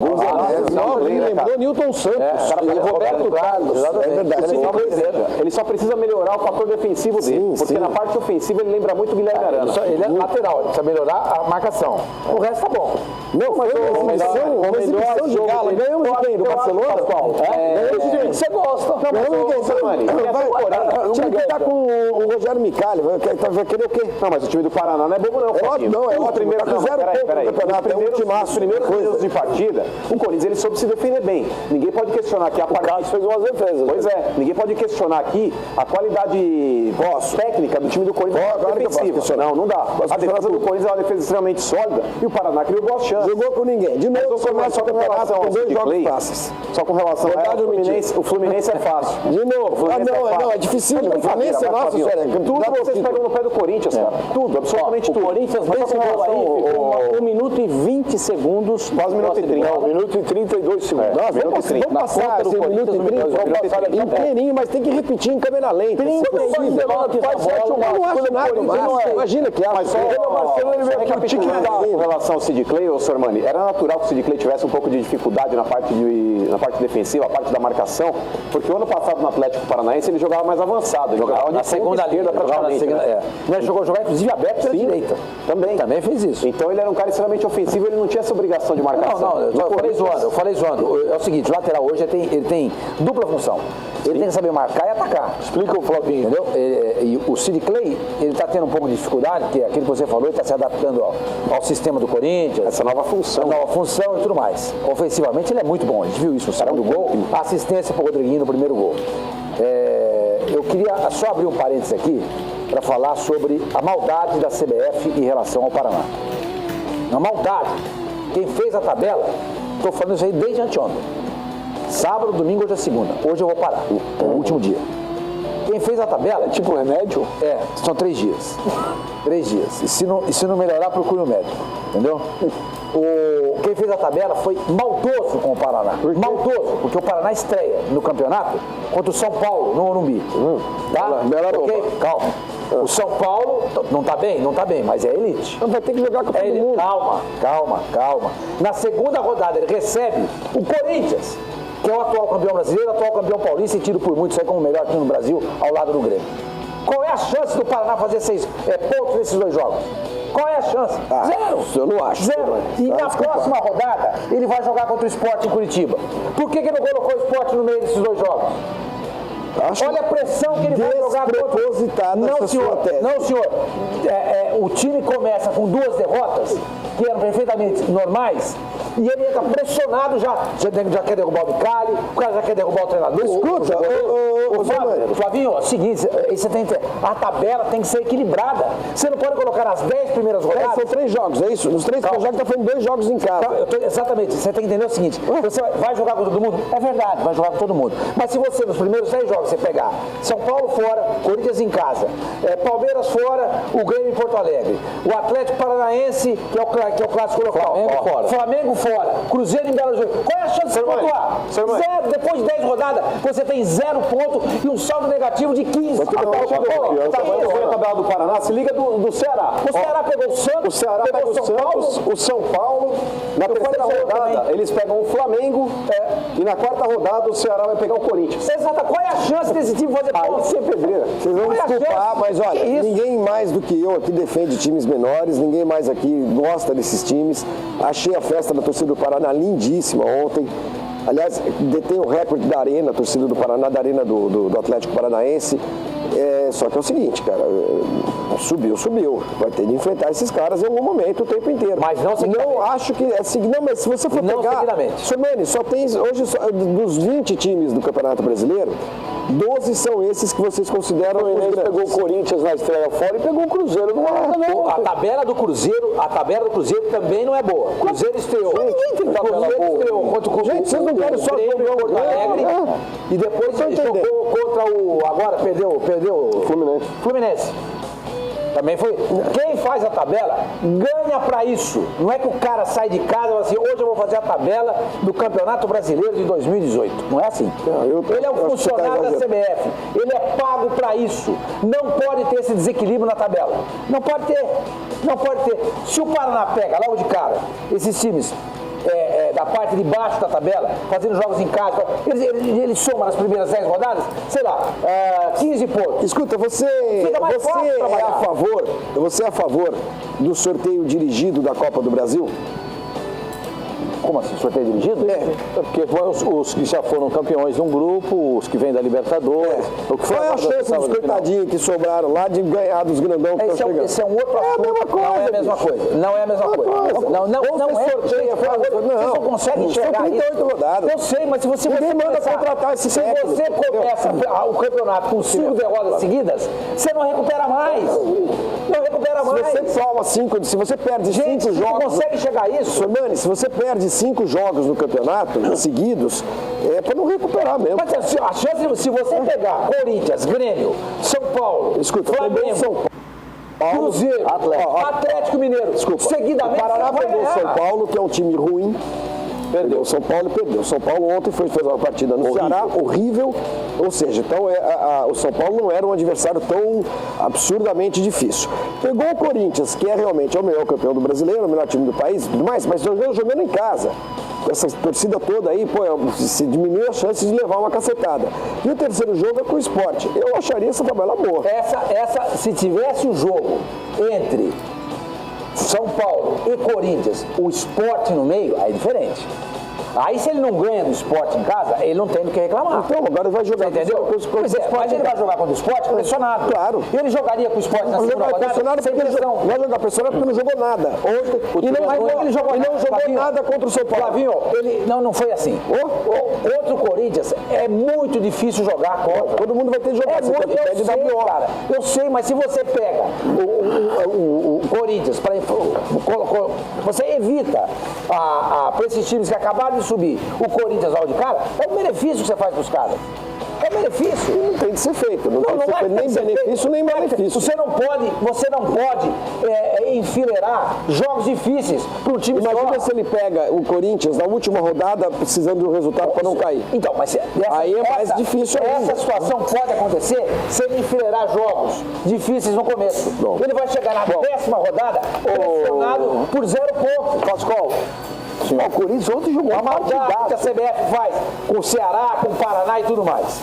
Lembrou Newton Santos e Roberto Carlos. É verdade. Ele só precisa melhorar o fator defensivo dele, porque na parte ofensiva ele lembra muito o Guilherme Arana. Ele é lateral, ele precisa melhorar a marcação. O resto tá bom. Não, mas o exibição de Galo, ganhamos de quem? Do Barcelona? Ganhamos de quem? Você gosta. Ganhamos de quem? O time que tá com o Rogério Micali, vai querer o quê? Não, mas o time do Paraná não é bobo não. É o primeiro que zero ponto no campeonato, é um timaço. Os primeiros minutos de partida, o Corinthians ele soube se defender bem. Ninguém pode questionar aqui a partida. O Cássio fez umas defesas. Pois é, ninguém pode questionar aqui a qualidade técnica do time do Corinthians. Não dá. A defesa do Corinthians é uma defesa extremamente sólida e o Paraná criou boas chances. Jogou com ninguém. De novo, começa com relação aos dois jogos fáceis. Só com relação ao Fluminense é fácil. De novo. Não, é difícil. O Fluminense é nosso, sério. Tudo vocês pegam no pé do Corinthians, cara. Tudo, absolutamente tudo. O Corinthians vence o gol aí, 1 minuto e 20 segundos. Quase 1 minuto e 30. 1 minuto e 32 segundos. Vamos passar esse 1 minuto e 30, vamos passar inteirinho, mas tem que repetir em câmera lenta. 30 segundos. Eu não acho nada mais. Imagina que acha. Com relação ao Sid Clay, ô Sormani, era natural que o Sid Clay tivesse um pouco de dificuldade na parte defensiva, a parte da marcação, porque o ano passado no Atlético Paranaense ele jogava mais avançado, jogava na segunda linha praticamente. Mas jogou inclusive aberto pela direita. Também fez isso. Então ele era um cara extremamente ofensivo, ele não tinha essa obrigação de marcação. Eu falei zoando. É o seguinte, o lateral hoje ele tem dupla função. Ele tem que saber marcar e atacar. Explica o Flavinho, entendeu? E o Sid Clay, ele está tendo um pouco de dificuldade, que é aquilo que você falou, ele está se adaptando ao sistema do Corinthians. Essa nova função. E tudo mais. Ofensivamente ele é muito bom, a gente viu isso no segundo gol. A assistência para o Rodriguinho no primeiro gol. Eu queria só abrir um parênteses aqui para falar sobre a maldade da CBF em relação ao Paraná. A maldade. Quem fez a tabela, estou falando isso aí desde anteontem. Sábado, domingo, hoje é segunda. Hoje eu vou parar, o último dia. Quem fez a tabela... É tipo remédio? São 3 dias. 3 dias. E se não melhorar, procure um médico. Entendeu? Quem fez a tabela foi maldoso com o Paraná. Maldoso, porque o Paraná estreia no campeonato contra o São Paulo, no Morumbi. Tá? Calma. O São Paulo não tá bem, mas é elite. Não vai ter que jogar com todo mundo. Calma. Na segunda rodada ele recebe o Corinthians, que é o atual campeão brasileiro, atual campeão paulista e tido por muitos aí como o melhor time no Brasil, ao lado do Grêmio. Qual é a chance do Paraná fazer 6 pontos nesses 2 jogos? Qual é a chance? Zero. Eu não acho. Zero. E na próxima rodada, ele vai jogar contra o Sport em Curitiba. Por que ele não colocou o Sport no meio desses 2 jogos? Olha a pressão que ele vai jogar contra. Não, senhor. O time começa com 2 derrotas, que eram perfeitamente normais, e ele entra pressionado já quer derrubar o Micali, o cara já quer derrubar o treinador. Escuta, Flavinho, é o seguinte, a tabela tem que ser equilibrada. Você não pode colocar nas 10 primeiras rodadas. São 3 jogos, é isso? Nos 3 jogos está fazendo 2 jogos em casa. Exatamente, você tem que entender o seguinte, você vai jogar com todo mundo? É verdade, vai jogar com todo mundo. Mas se você, nos primeiros 10 jogos, você pegar São Paulo fora, Corinthians em casa, Palmeiras fora, o Grêmio em Porto Alegre, o Atlético Paranaense, que é o clássico local, Flamengo fora, Cruzeiro em Belo Horizonte. Qual é a chance de você pontuar? Zero. Depois de 10 rodadas, você tem 0 ponto e um saldo negativo de 15. Foi a tabela do Paraná, se liga do Ceará. O Ceará pegou o Santos, o Ceará pegou o Santos, o São Paulo. Na terceira rodada, eles pegam o Flamengo e na 4ª rodada o Ceará vai pegar o Corinthians. Exato. Qual é a chance desse time fazer ponto? Sem pedreira. Vocês vão desculpar, mas olha, ninguém mais do que eu aqui defende times menores, ninguém mais aqui gosta desses times. Achei a festa da torcida do Paraná lindíssima ontem. Aliás, detém o recorde da Arena, a torcida do Paraná, da Arena do Atlético Paranaense. Só que é o seguinte, cara, subiu. Vai ter de enfrentar esses caras em algum momento, o tempo inteiro. Mas não seguidamente. Não acho que é seguidamente. Não, mas se você for pegar... Somani, só tem hoje, dos 20 times do Campeonato Brasileiro, 12 são esses que vocês consideram... O Inês pegou o Corinthians na estreia fora e pegou o Cruzeiro. A tabela do Cruzeiro também não é boa. O Cruzeiro estreou. Gente, vocês não querem só ver o Porto Alegre e depois jogou contra o... Agora perdeu o Fluminense. Também foi. Quem faz a tabela ganha pra isso. Não é que o cara sai de casa e fala assim, hoje eu vou fazer a tabela do Campeonato Brasileiro de 2018. Não é assim. Ele é um funcionário da CBF. Ele é pago pra isso. Não pode ter esse desequilíbrio na tabela. Não pode ter. Se o Paraná pega logo de cara esses times a parte de baixo da tabela, fazendo jogos em casa, ele soma nas primeiras 10 rodadas, sei lá, 15 pontos. Escuta, você é a favor do sorteio dirigido da Copa do Brasil? Como assim? Sorteio dirigido? Porque os que já foram campeões de um grupo, os que vêm da Libertadores. O que foi Qual é a chance dos coitadinhos que sobraram lá de ganhar dos grandão que estão chegando? Esse é um outro assunto. É a mesma coisa. Não é a mesma coisa. Não é a mesma coisa. Não é. Você não consegue enxergar isso. 38 rodadas. Eu sei, mas se você manda contratar esse se técnico, você começa o campeonato com 5 derrotas seguidas, você não recupera mais. Não recupera mais. Se você perde 5 jogos... Você consegue chegar a isso? Sormani, se você perde 5 jogos no campeonato seguidos, é para não recuperar mesmo. Mas a chance, se você pegar Corinthians, Grêmio, São Paulo, Flamengo, São Paulo, Cruzeiro, Atlético Mineiro, seguidamente, o Paraná pegou o São Paulo, que é um time ruim. Perdeu. São Paulo perdeu. São Paulo ontem fez uma partida no Ceará horrível. Ou seja, então o São Paulo não era um adversário tão absurdamente difícil. Pegou o Corinthians, que realmente é o melhor campeão do brasileiro, o melhor time do país, tudo mais, mas jogando em casa. Essa torcida toda aí, se diminui a chance de levar uma cacetada. E o terceiro jogo é com o Sport. Eu acharia essa tabela boa. Se tivesse um jogo entre São Paulo e Corinthians, o Sport no meio, aí é diferente. Aí se ele não ganha do Sport em casa, ele não tem do que reclamar. Então, agora ele vai jogar. Entendeu? Mas ele vai jogar contra o Sport pressionado. Claro. Ele jogaria com o Sport na segunda rodada sem pressão. Vai jogar pressionado porque não jogou nada. Ele não jogou nada contra o São Paulo. Flavinho, não foi assim. Contra o Corinthians é muito difícil jogar contra. Todo mundo vai ter que jogar. Eu sei, mas se você pega o Corinthians, você evita para esses times que acabaram de subir o Corinthians ao de cara, é um benefício que você faz para os caras. É benefício. Não tem de ser feito. Não tem de ser feito nem benefício, nem malefício. Você não pode enfileirar jogos difíceis para um time. Imagina se ele pega o Corinthians na última rodada precisando do resultado para não cair. Então, mas aí é mais difícil ainda. Essa situação pode acontecer se ele enfileirar jogos difíceis no começo. Bom. Ele vai chegar na 10ª rodada pressionado por 0 pontos. Pascoal. O Corinthians ontem jogou uma maldade que a CBF faz com o Ceará, com o Paraná e tudo mais.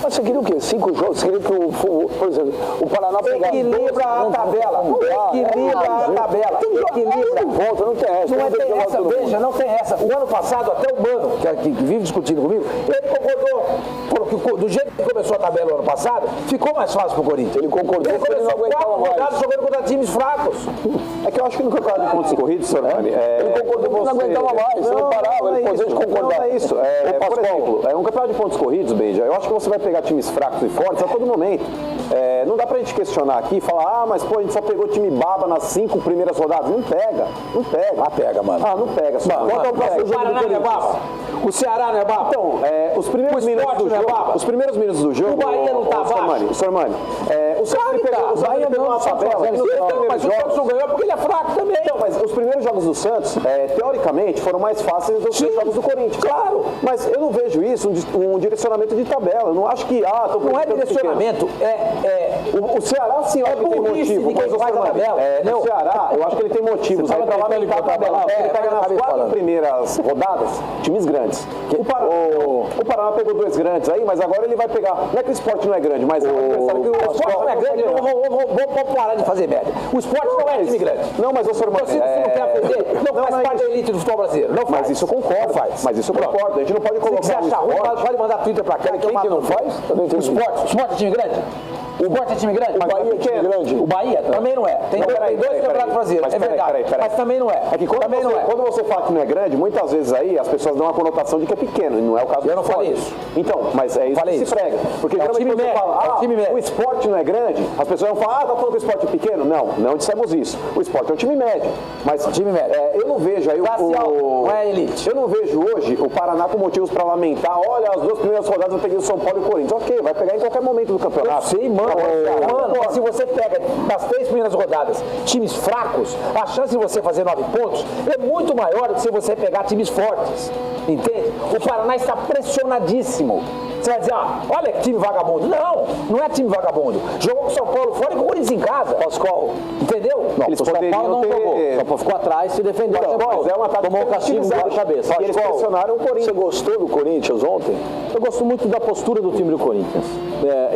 Mas você queria o quê? 5 jogos? Você queria que, por exemplo, o Paraná pegasse... Equilibra a tabela. Equilibra. Volta, não tem essa. Não tem essa, veja, não tem essa. O ano passado, até o Mano, que vive discutindo comigo, ele concordou. Porque do jeito que começou a tabela no ano passado, ficou mais fácil pro Corinthians. Ele concordou. Ele começou 4 rodadas jogando contra times fracos. É que eu acho que no campeonato de pontos corridos, senhor Mani, ele concordou que não aguentava mais. Você não parava, ele podia concordar. Não é isso. Por exemplo, um campeonato de pontos corridos, Benja, eu acho que você vai pegar times fracos e fortes a todo momento. Não dá pra gente questionar aqui e falar, mas a gente só pegou time baba nas 5 primeiras rodadas. Não pega. Pega, mano. Não pega. Quanto ao próximo jogo do Corinthians? O Ceará não é baba? Então, os primeiros minutos do jogo... O Bahia não tá abaixo? Senhor Mani, o Bahia pegou uma tabela... Mas o Santos não ganhou porque ele é fraco também. Então, mas os primeiros jogos do Santos, teoricamente, foram mais fáceis do que os jogos do Corinthians. Claro. Mas eu não vejo isso, um direcionamento de tabela. Eu não acho que, não é direcionamento, o Ceará, sim, eu acho que tem motivo. Mas faz a tabela. O Ceará, eu acho que ele tem motivos aí pra lamentar a tabela. Ele pega nas 4 primeiras rodadas, times grandes. O Paraná pegou 2 grandes aí, mas agora ele vai pegar... Não é que o Sport não é grande, mas... O Sport não é grande, vamos parar de fazer média. O Sport não é time grande. Não, mas o senhor Mani... Você não quer aprender? Não faz parte da elite do futebol brasileiro. Não faz. Mas isso eu concordo. Mas isso eu concordo. A gente não pode colocar... Se você achar ruim, pode mandar Twitter pra cá. Quem que não faz? O Sport é time grande? O Sport é time grande? O Bahia é time grande. O Bahia também não é. Tem 2 campeonatos brasileiros, é verdade. Mas também não é. É que quando você fala que não é grande, muitas vezes aí as pessoas dão uma conotação de que é pequeno, e não é o caso do Sport. Eu não falei isso. Então, mas é isso que se prega. Porque geralmente quando você fala, o Sport não é grande, as pessoas vão falar, tá falando que o Sport é pequeno? Não dissemos isso. O Sport é um time médio. Mas eu não vejo aí não é elite. Eu não vejo hoje o Paraná com motivos para lamentar, olha, as 2 primeiras rodadas eu peguei o São Paulo e o Corinthians. Ok, vai pegar em qualquer momento do campeonato. Eu sei, mano. Mas se você pega nas 3 primeiras rodadas times fracos, a chance de você fazer 9 pontos é muito maior do que se você pegar times fortes. Entende? O Paraná está pressionadíssimo. Você vai dizer, olha que time vagabundo. Não, não é time vagabundo. Jogou com o São Paulo fora e com o Corinthians em casa. Pascoal. Entendeu? Não, Eles o São poderiam Paulo não ter- jogou. O São Paulo ficou atrás, se defendeu. Mas é uma tática Tomou um castigo utilizada. de cabeça. E eles pressionaram o Corinthians. Você gostou do Corinthians ontem? Eu gosto muito da postura do time do Corinthians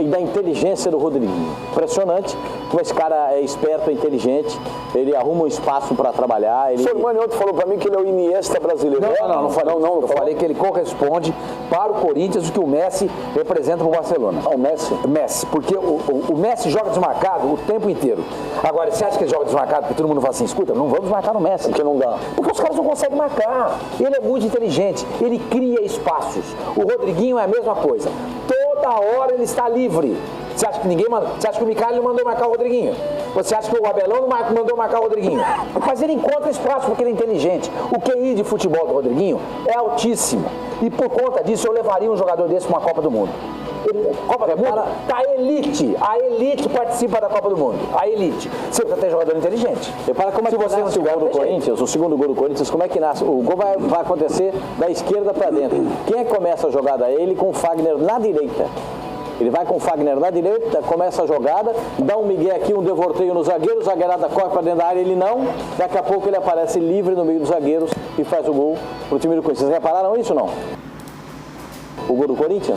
e da inteligência do Rodriguinho. Impressionante como esse cara é esperto, é inteligente, ele arruma um espaço para trabalhar. O Sormani ontem falou pra mim que ele é o Iniesta brasileiro. Não falei. Eu falei que ele corresponde para o Corinthians o que o Messi representa para o Barcelona. O Messi? Messi, porque o Messi joga desmarcado o tempo inteiro. Agora, você acha que ele joga desmarcado porque todo mundo fala assim, escuta, não vamos marcar no Messi. Porque não dá. Porque os caras não conseguem marcar. Ele é muito inteligente, ele cria espaços. O Rodriguinho é a mesma coisa. Toda hora ele está livre. Você acha que você acha que o Micali não mandou marcar o Rodriguinho? Você acha que o Abelão não mandou marcar o Rodriguinho? Mas ele encontra espaço porque ele é inteligente. O QI de futebol do Rodriguinho é altíssimo. E por conta disso eu levaria um jogador desse para uma Copa do Mundo. Copa do Mundo, a elite participa da Copa do Mundo. A elite. Você precisa ter jogador inteligente. Repara como é que você nasce o gol do Corinthians, o segundo gol do Corinthians, como é que nasce? O gol vai acontecer da esquerda para dentro. Quem é que começa a jogada? Ele com o Fagner na direita. Ele vai com o Fagner na direita, começa a jogada, dá um migué aqui, um devorteio no zagueiro, o zagueirada corre para dentro da área, ele não. Daqui a pouco ele aparece livre no meio dos zagueiros e faz o gol pro time do Corinthians. Vocês repararam isso ou não? O gol do Corinthians?